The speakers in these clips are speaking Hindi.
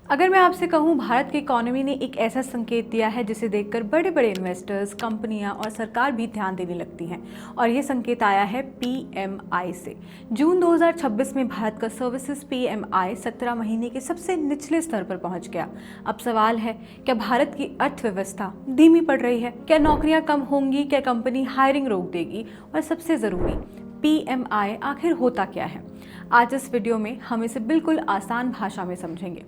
अगर मैं आपसे कहूँ भारत की इकोनॉमी ने एक ऐसा संकेत दिया है जिसे देखकर बड़े बड़े इन्वेस्टर्स, कंपनियां और सरकार भी ध्यान देने लगती हैं, और ये संकेत आया है पीएमआई से। जून 2026 में भारत का सर्विसेज पीएमआई 17 महीने के सबसे निचले स्तर पर पहुंच गया। अब सवाल है, क्या भारत की अर्थव्यवस्था धीमी पड़ रही है? क्या नौकरियां कम होंगी? क्या कंपनी हायरिंग रोक देगी? और सबसे ज़रूरी, पीएमआई आखिर होता क्या है? आज इस वीडियो में हम इसे बिल्कुल आसान भाषा में समझेंगे।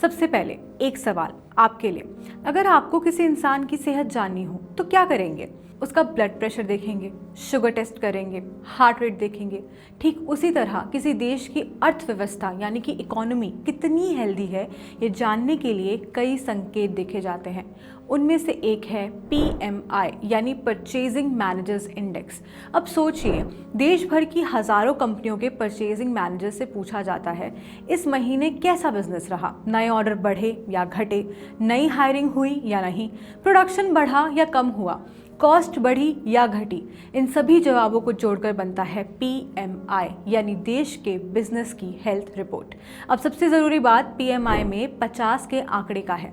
सबसे पहले एक सवाल आपके लिए, अगर आपको किसी इंसान की सेहत जाननी हो तो क्या करेंगे? उसका ब्लड प्रेशर देखेंगे, शुगर टेस्ट करेंगे, हार्ट रेट देखेंगे। ठीक उसी तरह किसी देश की अर्थव्यवस्था यानी कि इकोनॉमी कितनी हेल्दी है, ये जानने के लिए कई संकेत देखे जाते हैं। उनमें से एक है पीएमआई यानी परचेजिंग मैनेजर्स इंडेक्स। अब सोचिए, देश भर की हजारों कंपनियों के परचेजिंग मैनेजर से पूछा जाता है, इस महीने कैसा बिजनेस रहा? नए ऑर्डर बढ़े या घटे? नई हायरिंग हुई या नहीं? प्रोडक्शन बढ़ा या कम हुआ? कॉस्ट बढ़ी या घटी? इन सभी जवाबों को जोड़कर बनता है पीएमआई यानी देश के बिजनेस की हेल्थ रिपोर्ट। अब सबसे ज़रूरी बात, पीएमआई में 50 के आंकड़े का है।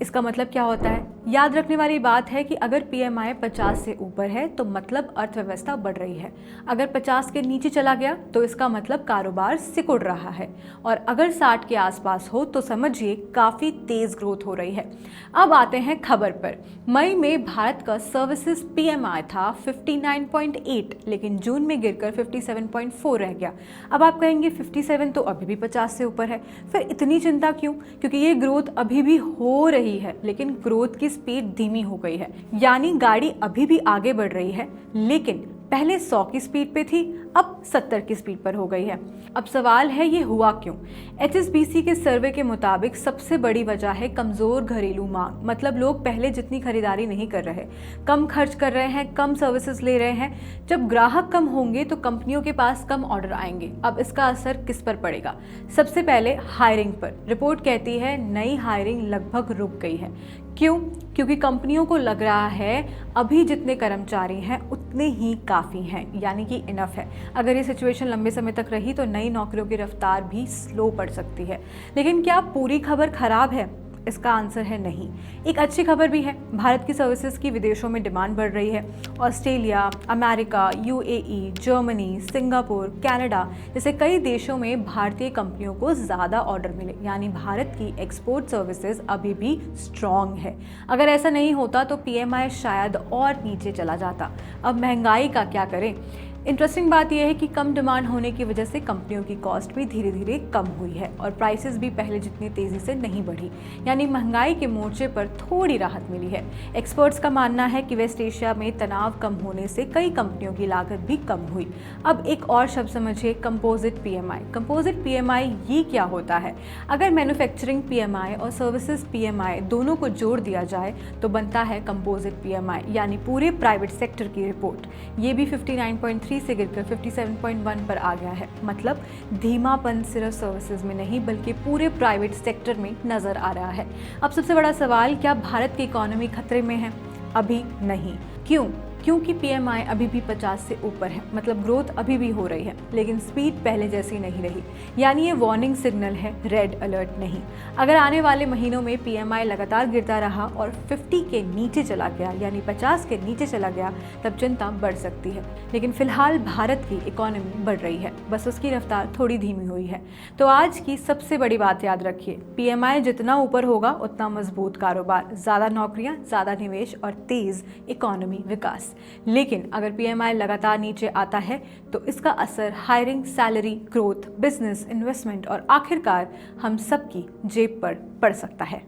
इसका मतलब क्या होता है? याद रखने वाली बात है कि अगर पीएमआई 50 से ऊपर है तो मतलब अर्थव्यवस्था बढ़ रही है। अगर 50 के नीचे चला गया तो इसका मतलब कारोबार सिकुड़ रहा है, और अगर 60 के आसपास हो तो समझिए काफ़ी तेज़ ग्रोथ हो रही है। अब आते हैं खबर पर। मई में भारत का सर्विसेज पीएमआई था 59.8, लेकिन जून में गिरकर 57.4 रह गया। अब आप कहेंगे 57 तो अभी भी 50 से ऊपर है, फिर इतनी चिंता क्यों? क्योंकि ये ग्रोथ अभी भी हो रही है, लेकिन ग्रोथ की स्पीड धीमी हो गई है। यानी गाड़ी अभी भी आगे बढ़ रही है, लेकिन पहले 100 की स्पीड पे थी, अब 70 की स्पीड पर हो गई है। अब सवाल है, ये हुआ क्यों? HSBC के सर्वे के मुताबिक सबसे बड़ी वजह है कमज़ोर घरेलू मांग। मतलब लोग पहले जितनी खरीदारी नहीं कर रहे, कम खर्च कर रहे हैं, कम सर्विसेज ले रहे हैं। जब ग्राहक कम होंगे तो कंपनियों के पास कम ऑर्डर आएंगे। अब इसका असर किस पर पड़ेगा? सबसे पहले हायरिंग पर। रिपोर्ट कहती है नई हायरिंग लगभग रुक गई है। क्यों? क्योंकि कंपनियों को लग रहा है अभी जितने कर्मचारी हैं उतने ही काफ़ी हैं, यानी कि इनफ है। अगर ये सिचुएशन लंबे समय तक रही तो नई नौकरियों की रफ्तार भी स्लो पड़ सकती है। लेकिन क्या पूरी खबर खराब है? इसका आंसर है नहीं। एक अच्छी खबर भी है, भारत की सर्विसेज की विदेशों में डिमांड बढ़ रही है। Australia, America, UAE, Germany, Singapore, Canada जैसे कई देशों में भारतीय कंपनियों को ज़्यादा ऑर्डर मिले, यानी भारत की एक्सपोर्ट सर्विसेज अभी भी स्ट्रॉन्ग है। अगर ऐसा नहीं होता तो पीएमआई शायद और नीचे चला जाता। अब महंगाई का क्या करें? इंटरेस्टिंग बात यह है कि कम डिमांड होने की वजह से कंपनियों की कॉस्ट भी धीरे धीरे कम हुई है, और प्राइसेस भी पहले जितनी तेज़ी से नहीं बढ़ी। यानी महंगाई के मोर्चे पर थोड़ी राहत मिली है। एक्सपर्ट्स का मानना है कि वेस्ट एशिया में तनाव कम होने से कई कंपनियों की लागत भी कम हुई। अब एक और शब्द समझिए, कंपोजिट पीएमआई। कंपोजिट पीएमआई ये क्या होता है? अगर मैन्युफैक्चरिंग पीएमआई और सर्विसेज पीएमआई दोनों को जोड़ दिया जाए तो बनता है कंपोजिट पीएमआई, यानी पूरे प्राइवेट सेक्टर की रिपोर्ट। ये भी 59.3 से गिरकर 57.1 पर आ गया है। मतलब धीमापन सिर्फ सर्विसेज में नहीं बल्कि पूरे प्राइवेट सेक्टर में नजर आ रहा है। अब सबसे बड़ा सवाल, क्या भारत की इकोनॉमी खतरे में है? अभी नहीं। क्यों? क्योंकि पीएमआई अभी भी 50 से ऊपर है। मतलब ग्रोथ अभी भी हो रही है, लेकिन स्पीड पहले जैसी नहीं रही। यानी ये वार्निंग सिग्नल है, रेड अलर्ट नहीं। अगर आने वाले महीनों में पीएमआई लगातार गिरता रहा और 50 के नीचे चला गया, यानी 50 के नीचे चला गया, तब चिंता बढ़ सकती है। लेकिन फिलहाल भारत की इकोनॉमी बढ़ रही है, बस उसकी रफ्तार थोड़ी धीमी हुई है। तो आज की सबसे बड़ी बात याद रखिए, पीएमआई जितना ऊपर होगा उतना मजबूत कारोबार, ज़्यादा नौकरियां, ज़्यादा निवेश और तेज़ इकोनॉमी विकास। लेकिन अगर पीएमआई लगातार नीचे आता है तो इसका असर hiring, salary, growth, business, investment और आखिरकार हम सबकी जेब पर पड़ सकता है।